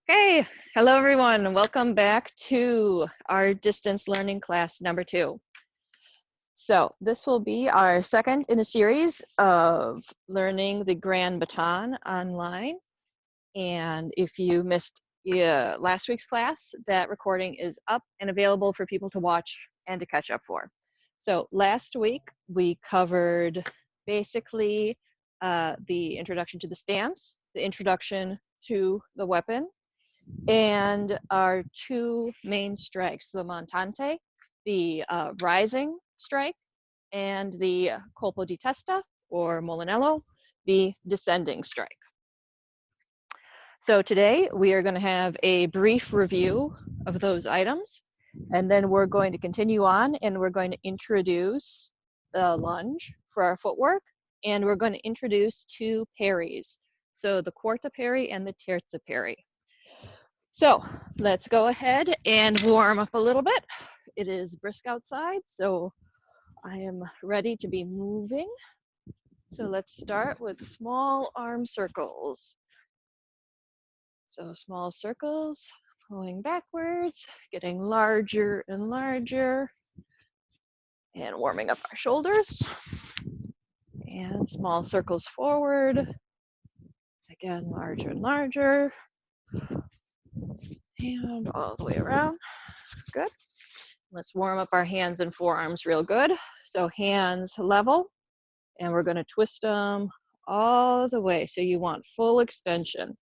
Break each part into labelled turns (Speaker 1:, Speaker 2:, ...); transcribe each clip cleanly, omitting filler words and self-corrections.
Speaker 1: Hey, hello everyone. Welcome back to our distance learning class number 2. So this will be our second in a series of learning the Grand Baton online. And if you missed last week's class, that recording is up and available for people to watch and to catch up for. So last week we covered basically the introduction to the stance, the introduction to the weapon, and our two main strikes, the montante, the rising strike, and the colpo di testa, or molinello, the descending strike. So today we are going to have a brief review of those items, and then we're going to continue on and we're going to introduce the lunge for our footwork, and we're going to introduce two parries. So the quarta parry and the terza parry. So let's go ahead and warm up a little bit. It is brisk outside, so I am ready to be moving. So let's start with small arm circles. So small circles, going backwards, getting larger and larger, and warming up our shoulders. And small circles forward, again, larger and larger. And all the way around, good. Let's warm up our hands and forearms real good. So hands level, and we're going to twist them all the way. So you want full extension.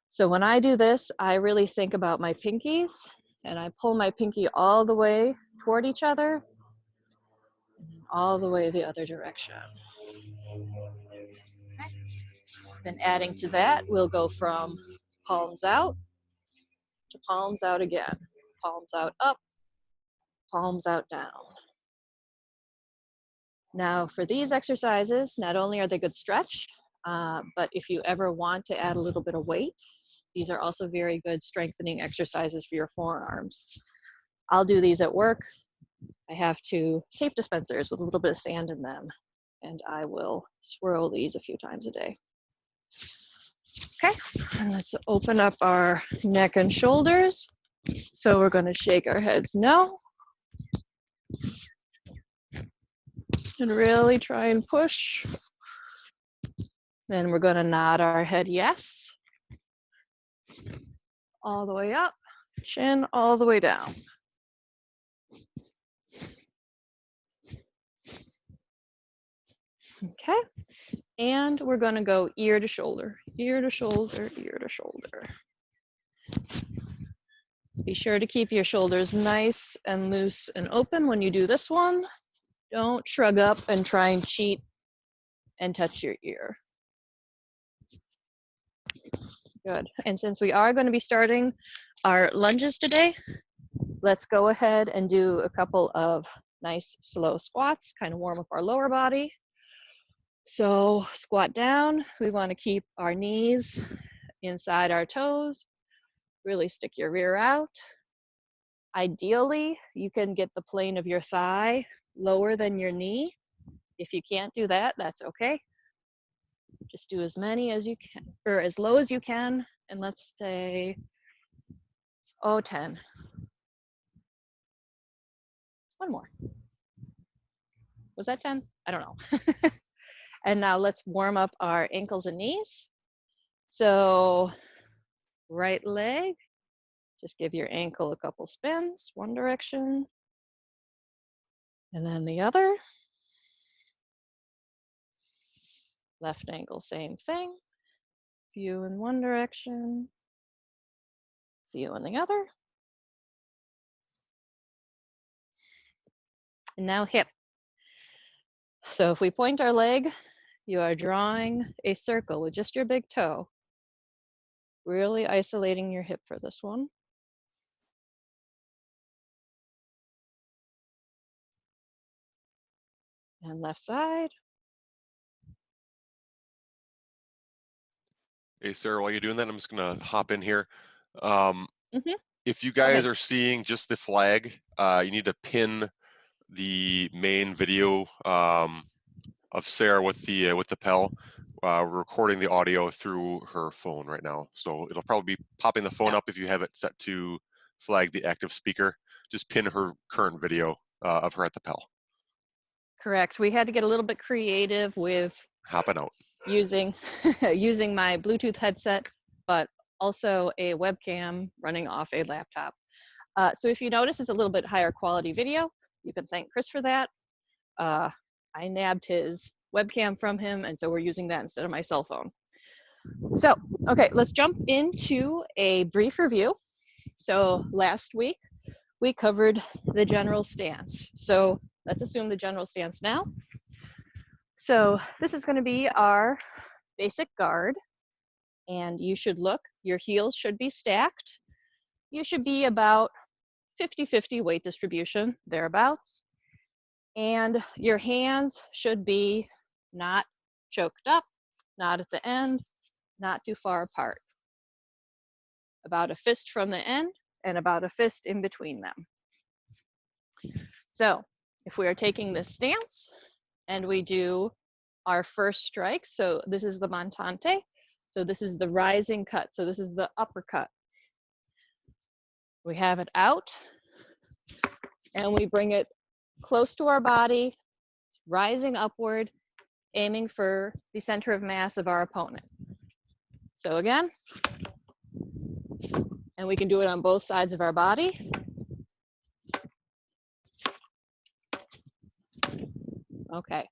Speaker 1: So when I do this, I really think about my pinkies, and I pull my pinky all the way toward each other, and all the way the other direction. Okay. Then adding to that, we'll go from palms out to palms out again. Palms out up, palms out down. Now for these exercises, not only are they good stretch, but if you ever want to add a little bit of weight, these are also very good strengthening exercises for your forearms. I'll do these at work. I have two tape dispensers with a little bit of sand in them, and I will swirl these a few times a day. Okay, and let's open up our neck and shoulders. So we're going to shake our heads no, and really try and push. Then we're going to nod our head yes, all the way up, chin all the way down. Okay, and we're going to go ear to shoulder, ear to shoulder, ear to shoulder. Be sure to keep your shoulders nice and loose and open when you do this one. Don't shrug up and try and cheat and touch your ear. Good. And since we are going to be starting our lunges today, let's go ahead and do a couple of nice slow squats, kind of warm up our lower body. So squat down. We want to keep our knees inside our toes. Really stick your rear out. Ideally, you can get the plane of your thigh lower than your knee. If you can't do that, that's okay. Just do as many as you can, or as low as you can, and let's say, 10. One more. Was that 10? I don't know. And now let's warm up our ankles and knees. So right leg, just give your ankle a couple spins, one direction, and then the other. Left ankle, same thing. Few in one direction, few in the other. And now hip. So if we point our leg, you are drawing a circle with just your big toe. Really isolating your hip for this one. And left side.
Speaker 2: Hey, Sarah, while you're doing that, I'm just going to hop in here. If you
Speaker 1: Go
Speaker 2: guys
Speaker 1: ahead.
Speaker 2: are seeing just the flag, you need to pin the main video of Sarah with the Pell recording the audio through her phone right now. So it'll probably be popping the phone up if you have it set to flag the active speaker. Just pin her current video of her at the Pell.
Speaker 1: Correct. We had to get a little bit creative with
Speaker 2: hopping out.
Speaker 1: Using using my Bluetooth headset, but also a webcam running off a laptop. So if you notice it's a little bit higher quality video, you can thank Chris for that. I nabbed his webcam from him, and so we're using that instead of my cell phone. So, okay, let's jump into a brief review. So last week, we covered the general stance. So let's assume the general stance now. So this is going to be our basic guard, and you should look, your heels should be stacked. You should be about 50-50 weight distribution, thereabouts. And your hands should be not choked up, not at the end, not too far apart. About a fist from the end and about a fist in between them. So if we are taking this stance and we do our first strike, so this is the montante, so this is the rising cut, so this is the uppercut. We have it out and we bring it close to our body, rising upward, aiming for the center of mass of our opponent. So again, and we can do it on both sides of our body. Okay,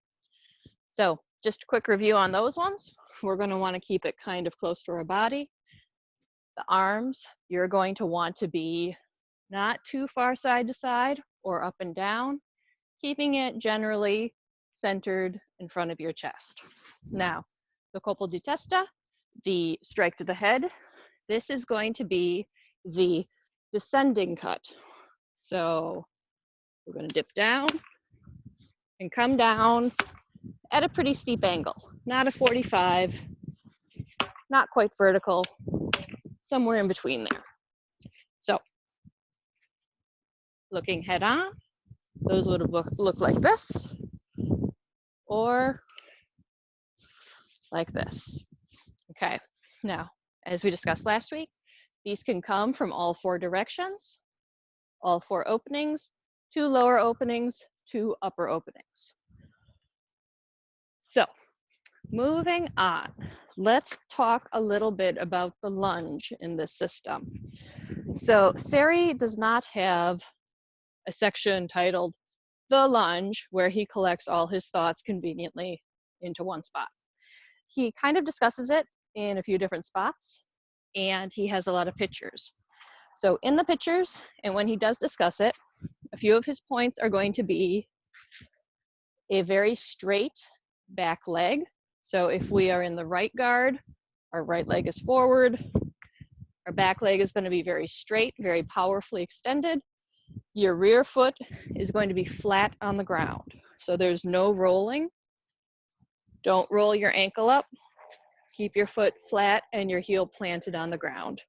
Speaker 1: so just a quick review on those ones. We're going to want to keep it kind of close to our body. The arms, you're going to want to be not too far side to side or up and down, keeping it generally centered in front of your chest. Now, the colpo di testa, the strike to the head, this is going to be the descending cut. So we're going to dip down and come down at a pretty steep angle, not a 45, not quite vertical, somewhere in between there. So looking head on, those would have looked like this, or like this. Okay, now, as we discussed last week, these can come from all four directions, all four openings, two lower openings, two upper openings. So, moving on, let's talk a little bit about the lunge in this system. So, Cerri does not have a section titled The Lunge, where he collects all his thoughts conveniently into one spot. He kind of discusses it in a few different spots, and he has a lot of pictures. So in the pictures, and when he does discuss it, a few of his points are going to be a very straight back leg. So if we are in the right guard, our right leg is forward, our back leg is going to be very straight, very powerfully extended. Your rear foot is going to be flat on the ground. So there's no rolling. Don't roll your ankle up. Keep your foot flat and your heel planted on the ground.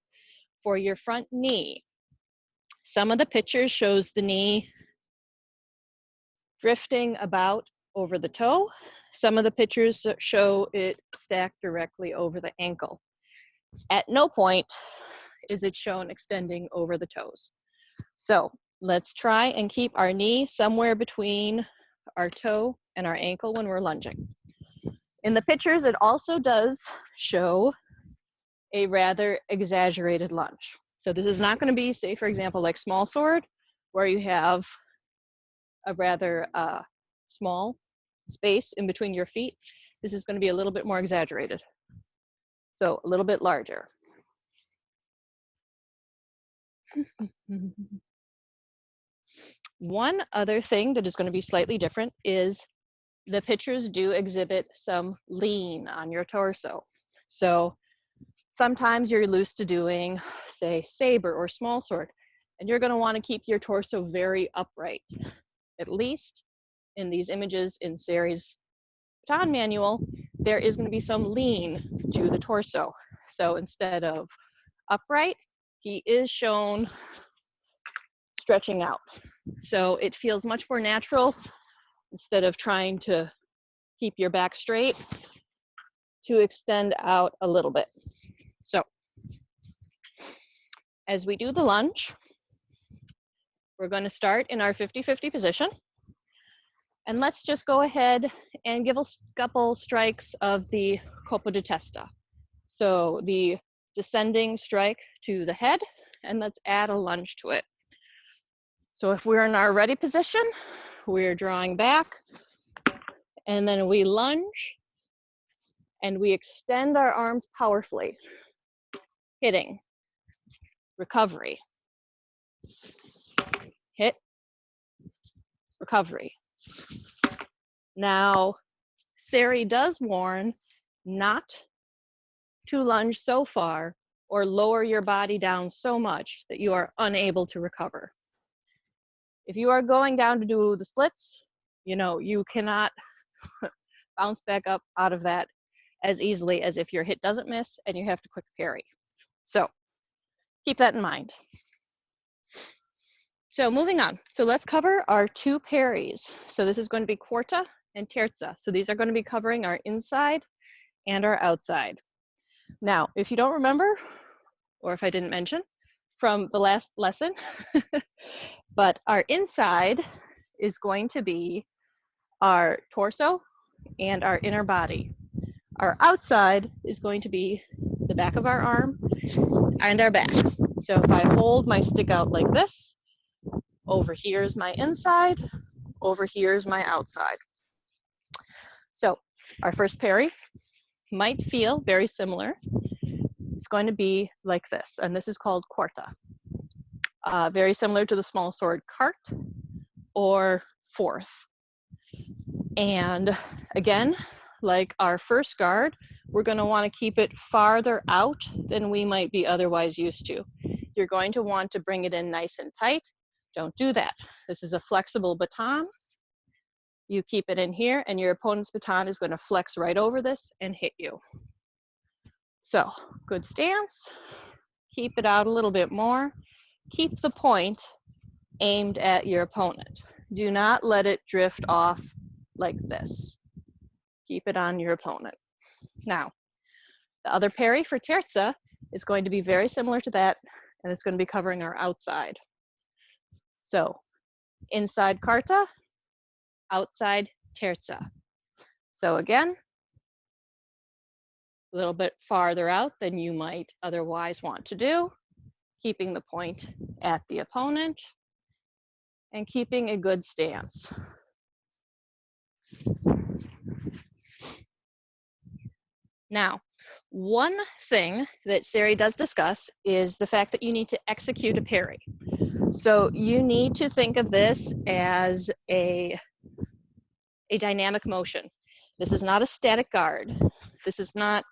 Speaker 1: For your front knee, some of the pictures shows the knee drifting about over the toe. Some of the pictures show it stacked directly over the ankle. At no point is it shown extending over the toes. So let's try and keep our knee somewhere between our toe and our ankle when we're lunging. In the pictures, it also does show a rather exaggerated lunge. So this is not going to be, say, for example, like small sword, where you have a rather small space in between your feet. This is going to be a little bit more exaggerated. So a little bit larger. One other thing that is going to be slightly different is the pictures do exhibit some lean on your torso. So sometimes you're used to doing, say, saber or small sword, and you're going to want to keep your torso very upright. At least in these images in Cerri's baton manual, there is going to be some lean to the torso. So instead of upright, he is shown stretching out. So it feels much more natural instead of trying to keep your back straight to extend out a little bit. So as we do the lunge, we're going to start in our 50-50 position. And let's just go ahead and give a couple strikes of the colpo di testa. So the descending strike to the head, and let's add a lunge to it. So if we're in our ready position, we're drawing back, and then we lunge, and we extend our arms powerfully, hitting, recovery, hit, recovery. Now, Cerri does warn not to lunge so far or lower your body down so much that you are unable to recover. If you are going down to do the splits, you cannot bounce back up out of that as easily as if your hit doesn't miss and you have to quick parry. So keep that in mind. So moving on. So let's cover our 2 parries. So this is going to be Quarta and Terza. So these are going to be covering our inside and our outside. Now, if you don't remember, or if I didn't mention from the last lesson, but our inside is going to be our torso and our inner body. Our outside is going to be the back of our arm and our back. So if I hold my stick out like this, over here is my inside, over here is my outside. So our first parry might feel very similar. It's going to be like this, and this is called Quarta. Very similar to the small sword cart or fourth. And again, like our first guard, we're going to want to keep it farther out than we might be otherwise used to. You're going to want to bring it in nice and tight. Don't do that. This is a flexible baton. You keep it in here, and your opponent's baton is going to flex right over this and hit you. So, good stance. Keep it out a little bit more. Keep the point aimed at your opponent. Do not let it drift off like this. Keep it on your opponent. Now, the other parry for Terza is going to be very similar to that, and it's going to be covering our outside. So, inside Quarta, outside Terza. So again, a little bit farther out than you might otherwise want to do, keeping the point at the opponent and keeping a good stance. Now, one thing that Cerri does discuss is the fact that you need to execute a parry. So you need to think of this as a dynamic motion. This is not a static guard. This is not,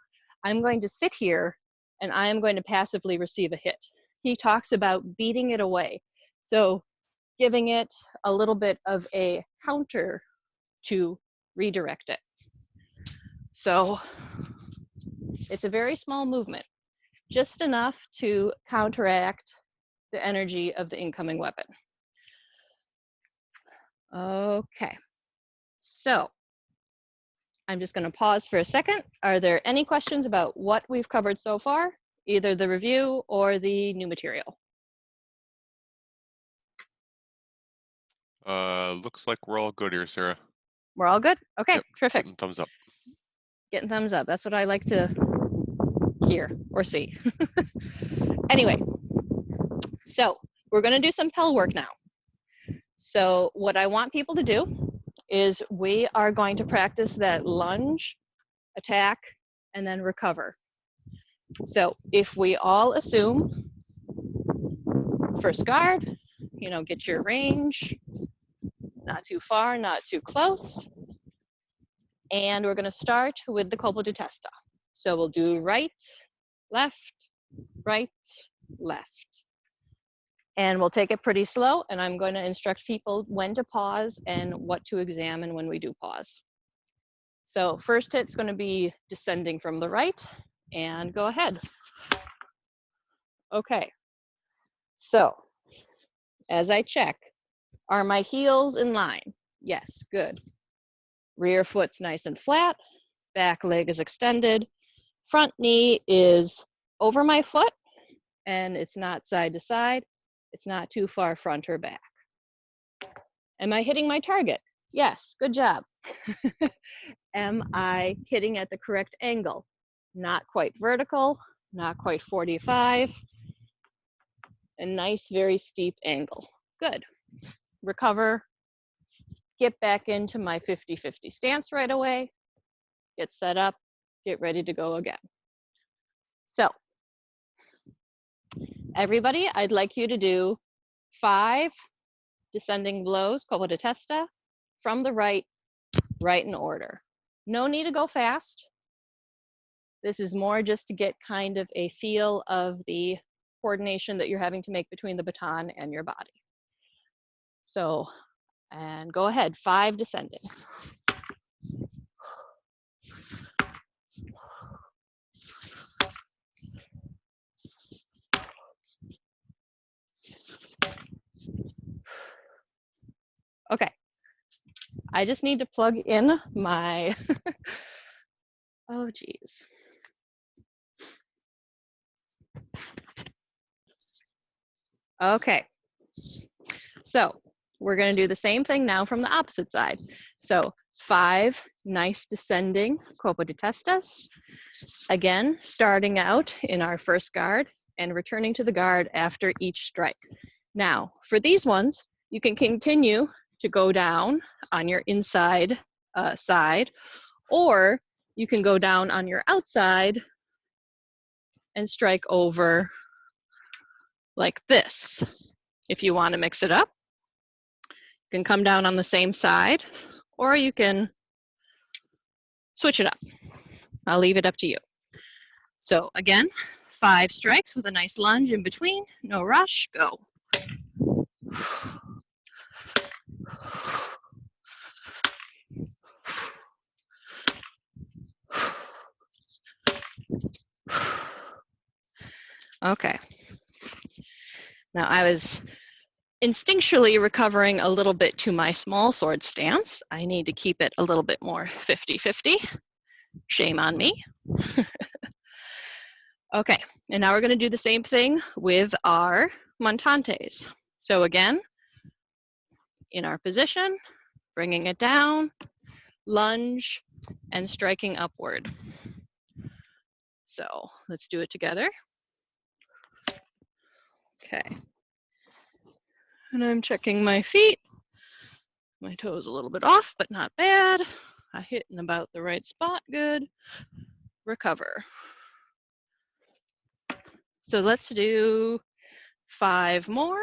Speaker 1: I'm going to sit here and I am going to passively receive a hit. He talks about beating it away. So giving it a little bit of a counter to redirect it. So it's a very small movement, just enough to counteract the energy of the incoming weapon. Okay, so I'm just going to pause for a second. Are there any questions about what we've covered so far, either the review or the new material?
Speaker 2: Looks like we're all good here, Sarah.
Speaker 1: We're all good? Okay,
Speaker 2: Yep,
Speaker 1: terrific.
Speaker 2: getting thumbs up.
Speaker 1: Getting thumbs up. That's what I like to hear or see. Anyway, so we're going to do some Pell work now. So what I want people to do is we are going to practice that lunge, attack, and then recover. So if we all assume first guard, get your range, not too far, not too close. And we're going to start with the colpo di testa. So we'll do right, left, left. And we'll take it pretty slow, and I'm going to instruct people when to pause and what to examine when we do pause. So first hit's going to be descending from the right, and go ahead. Okay, so as I check, are my heels in line? Yes, good. Rear foot's nice and flat. back leg is extended, front knee is over my foot, and it's not side to side. It's not too far front or back. Am I hitting my target? Yes, good job. Am I hitting at the correct angle? Not quite vertical, not quite 45. A nice, very steep angle. Good. Recover, get back into my 50-50 stance right away, get set up, get ready to go again. So, everybody, I'd like you to do 5 descending blows, colpo di testa, from the right in order. No need to go fast. This is more just to get kind of a feel of the coordination that you're having to make between the baton and your body. So, and go ahead, 5 descending. Okay, I just need to plug in my, oh geez. Okay, so we're gonna do the same thing now from the opposite side. So 5 nice descending colpo di testas. Again, starting out in our first guard and returning to the guard after each strike. Now, for these ones, you can continue to go down on your inside side, or you can go down on your outside and strike over like this. If you want to mix it up, you can come down on the same side, or you can switch it up. I'll leave it up to you. So again, 5 strikes with a nice lunge in between, no rush, go. Okay. Now I was instinctually recovering a little bit to my small sword stance. I need to keep it a little bit more 50-50. Shame on me. Okay, and now we're going to do the same thing with our montantes. So again, in our position, bringing it down, lunge, and striking upward. So let's do it together. Okay. And I'm checking my feet. My toe's a little bit off, but not bad. I hit in about the right spot, good. Recover. So let's do 5 more,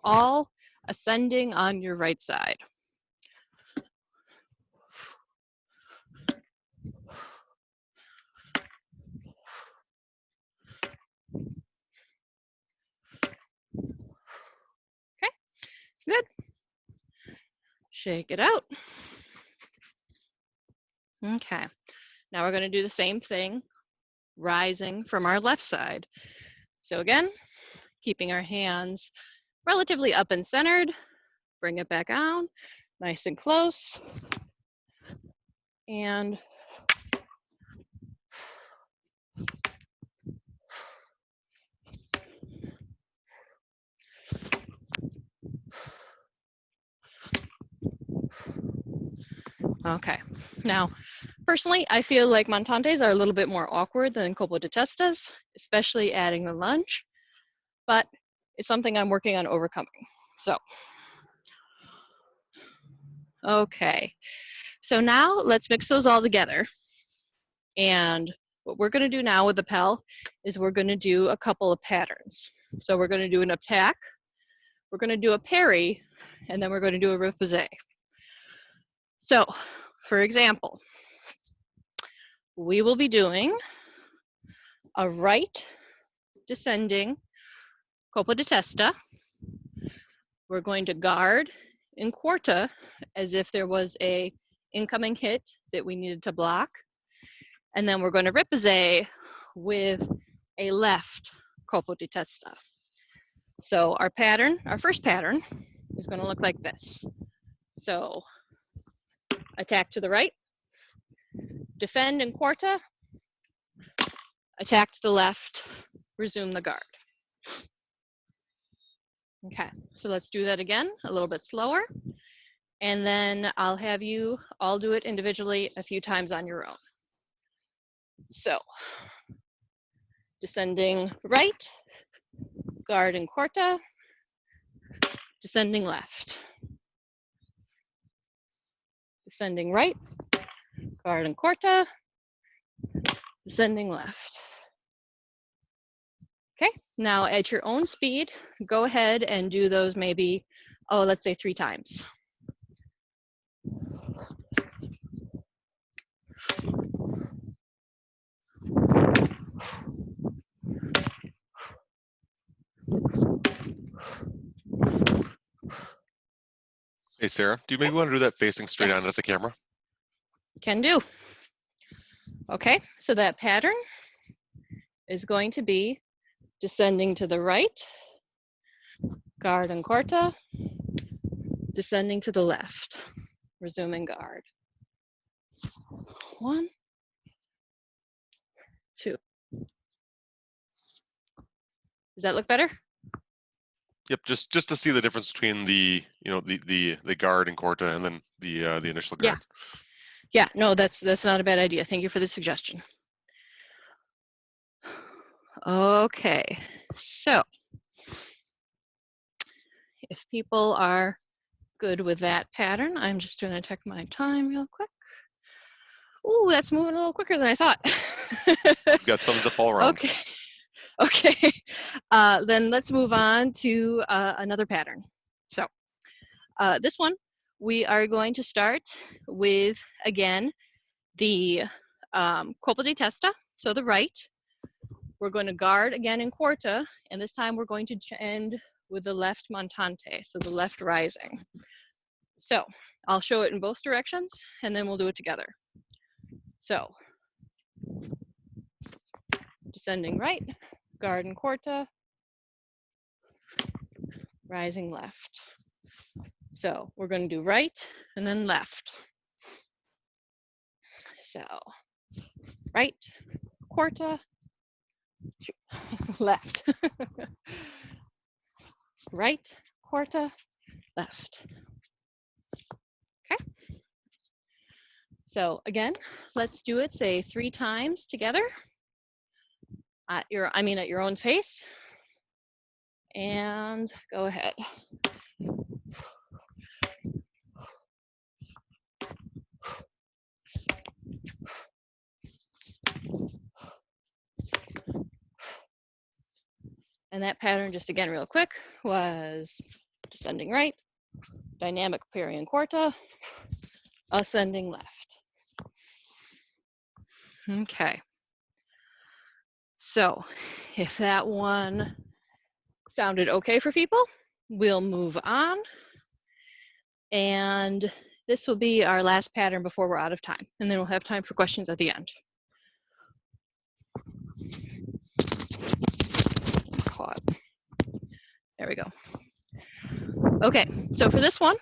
Speaker 1: all ascending on your right side. Okay, good. Shake it out. Okay, now we're going to do the same thing, rising from our left side. So again, keeping our hands relatively up and centered, bring it back down, nice and close, and okay. Now, personally, I feel like montantes are a little bit more awkward than colpo di testas, especially adding the lunge, but it's something I'm working on overcoming. So, okay. So now let's mix those all together. And what we're going to do now with the PEL is we're going to do a couple of patterns. So we're going to do an attack, we're going to do a parry, and then we're going to do a repoussé. So, for example, we will be doing a right descending colpo di testa. We're going to guard in quarta as if there was a incoming hit that we needed to block. And then we're going to repoussé with a left colpo di testa. So our pattern, our first pattern, is going to look like this. So attack to the right, defend in quarta, attack to the left, resume the guard. Okay, so let's do that again, a little bit slower. And then I'll have you all do it individually a few times on your own. So, descending right, guard and quarta, descending left. Descending right, guard and quarta, descending left. Okay, now at your own speed, go ahead and do those maybe, oh, let's say 3 times.
Speaker 2: Hey, Sarah, do you maybe want to do that facing straight on
Speaker 1: Yes.
Speaker 2: at the camera?
Speaker 1: Can do. Okay, so that pattern is going to be descending to the right, guard and quarta, descending to the left, resuming guard. 1, 2. Does that look better?
Speaker 2: Yep, just to see the difference between the the guard and quarta and then the initial guard.
Speaker 1: Yeah, no, that's not a bad idea. Thank you for the suggestion. Okay, so if people are good with that pattern, I'm just going to check my time real quick. Ooh, that's moving a little quicker than I thought.
Speaker 2: We've got thumbs up all around.
Speaker 1: Okay. Okay, then let's move on to another pattern. So this one, we are going to start with, again, the colpo di testa, so the right. We're going to guard again in quarta, and this time we're going to end with the left montante, so the left rising. So I'll show it in both directions, and then we'll do it together. So descending right, guard in quarta, rising left. So we're going to do right and then left. So right, quarta, left. Right, quarta, left. Okay. So again, let's do it, say 3 times together at your own pace. And go ahead. And that pattern, just again real quick, was descending right, dynamic parry and quarta, ascending left. Okay. So if that one sounded okay for people, we'll move on. And this will be our last pattern before we're out of time. And then we'll have time for questions at the end. Caught. There we go. Okay, so for this one,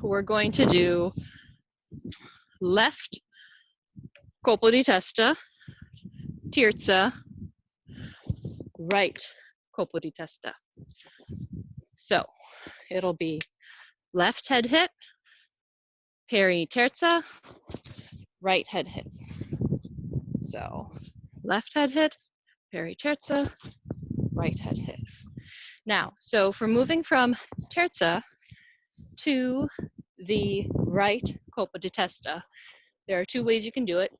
Speaker 1: we're going to do left colpo di testa, terza, right colpo di testa. So it'll be left head hit, parry terza, right head hit. So left head hit, parry terza, right head hit. Now, so for moving from terza to the right colpo di testa, there are 2 ways you can do it,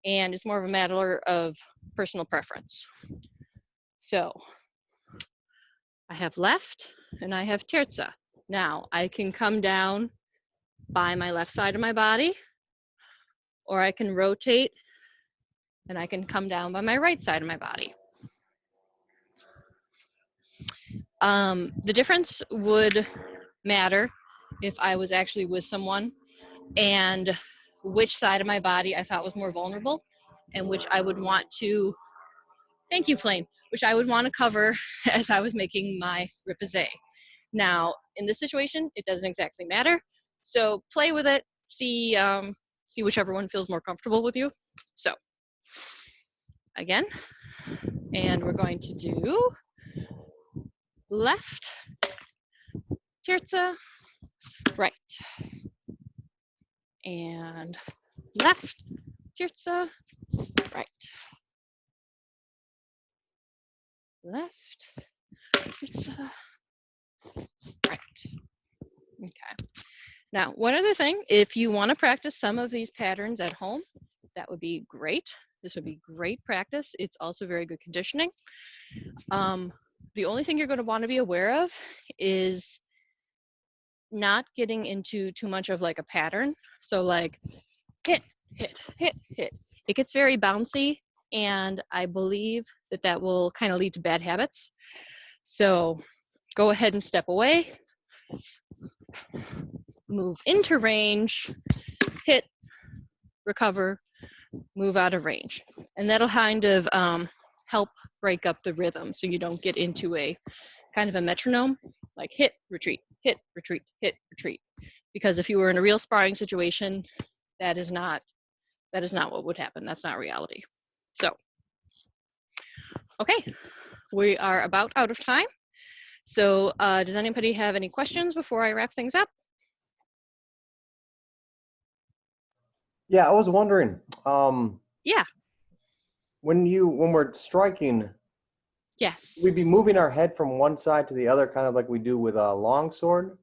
Speaker 1: and it's more of a matter of personal preference. So I have left and I have terza. Now I can come down by my left side of my body, or I can rotate and I can come down by my right side of my body. The difference would matter if I was actually with someone and which side of my body I thought was more vulnerable and which I would want to, thank you, Flame, which I would want to cover as I was making my repoussé. Now, in this situation, it doesn't exactly matter. So play with it, see See whichever one feels more comfortable with you. So, again, and we're going to do left, terza, right, and left, terza, right, left, terza, right. Okay. Now, one other thing, if you want to practice some of these patterns at home, that would be great. This would be great practice. It's also very good conditioning. The only thing you're going to want to be aware of is not getting into too much of like a pattern. So like hit, hit, hit, hit. It gets very bouncy, and I believe that that will kind of lead to bad habits. So go ahead and step away, move into range, hit, recover, move out of range. And that'll kind of help break up the rhythm so you don't get into a kind of a metronome, like hit, retreat, hit, retreat, hit, retreat. Because if you were in a real sparring situation, that is not what would happen. That's not reality. So, okay, we are about out of time. So does anybody have any questions before I wrap things up?
Speaker 3: Yeah, I was wondering.
Speaker 1: Yeah.
Speaker 3: When we're striking,
Speaker 1: Yes.
Speaker 3: we'd be moving our head from one side to the other, kind of like we do with a long sword.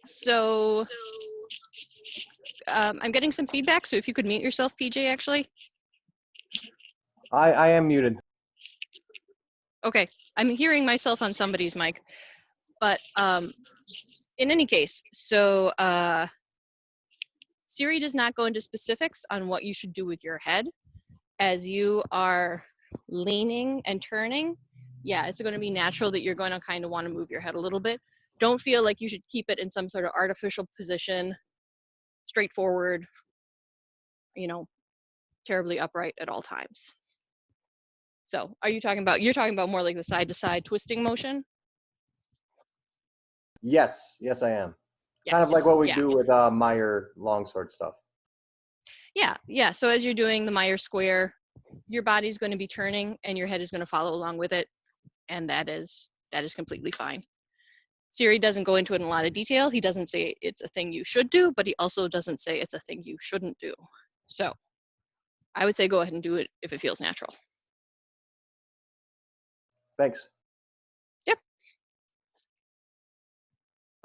Speaker 1: So I'm getting some feedback. So if you could mute yourself, PJ, actually.
Speaker 3: I am muted.
Speaker 1: Okay, I'm hearing myself on somebody's mic, but in any case, so Siri does not go into specifics on what you should do with your head as you are leaning and turning. Yeah, it's going to be natural that you're going to kind of want to move your head a little bit. Don't feel like you should keep it in some sort of artificial position, straightforward, you know, terribly upright at all times. So you're talking about more like the side to side twisting motion?
Speaker 3: Yes, I am.
Speaker 1: Yes.
Speaker 3: Kind of like what we do with Meyer longsword stuff.
Speaker 1: Yeah. So as you're doing the Meyer square, your body's going to be turning and your head is going to follow along with it, and that is completely fine. Siri doesn't go into it in a lot of detail. He doesn't say it's a thing you should do, but he also doesn't say it's a thing you shouldn't do. So I would say go ahead and do it if it feels natural.
Speaker 3: Thanks.
Speaker 1: Yep.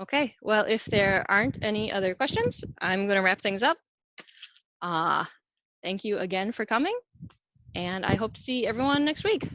Speaker 1: Okay, well, if there aren't any other questions, I'm going to wrap things up. Thank you again for coming, and I hope to see everyone next week.